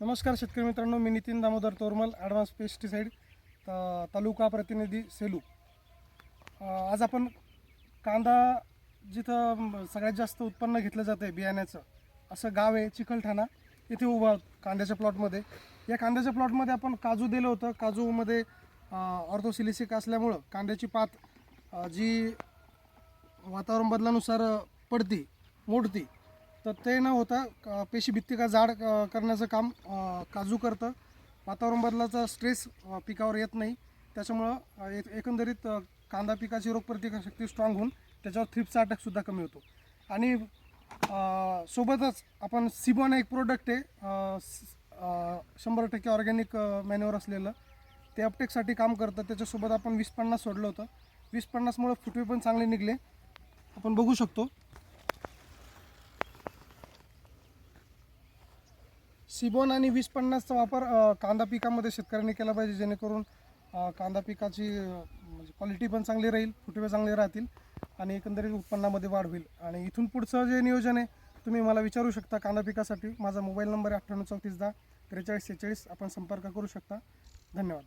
नमस्कार शेतकरी मित्रांनो, मी नितीन दामोदर तोरमल, ॲडव्हान्स पेस्टिसाइड तालुका प्रतिनिधी सेलू। आज आपण कांदा जिथं सगळ्यात जास्त उत्पन्न घेतलं जातं आहे बियाण्याचं असं गाव आहे चिखलठाणा, इथे उभा आहोत कांद्याच्या प्लॉटमध्ये। या कांद्याच्या प्लॉटमध्ये आपण काजू दिलं होतं। काजूमध्ये ऑर्थोसिलिसिक असल्यामुळं कांद्याची पात जी वातावरण बदलानुसार पडती मोडती, तर ते न होता पेशी भित्तिका जाड करण्याचं काम काजू करतं। वातावरण बदलाचा स्ट्रेस पिकावर येत नाही, त्याच्यामुळं एकंदरीत कांदा पिकाची रोगप्रतिकारशक्ती स्ट्रॉंग होऊन त्याच्यावर थ्रिप्सचा अटॅकसुद्धा कमी होतो। आणि सोबतच आपण सिबॉन एक प्रोडक्ट आहे 100% ऑर्गॅनिक मॅन्युअर असलेलं, ते अपटेकसाठी काम करतं। त्याच्यासोबत आपण 20-50 सोडलं होतं। 20-50मुळे फुटवे पण चांगले निघले, आपण बघू शकतो। सिबॉन आणि 20-50चा वापर कांदा पिकामध्ये शेतकऱ्यांनी केला पाहिजे, जेणेकरून कांदा पिकाची म्हणजे क्वालिटी पण चांगली राहील, फुटवे चांगले राहतील आणि एकंदरीत उत्पन्नामध्ये वाढ होईल। आणि इथून पुढचं जे नियोजन आहे तुम्ही मला विचारू शकता कांदा पिकासाठी। माझा मोबाईल नंबर आहे 98 34 10 43 46, आपण संपर्क करू शकता। धन्यवाद।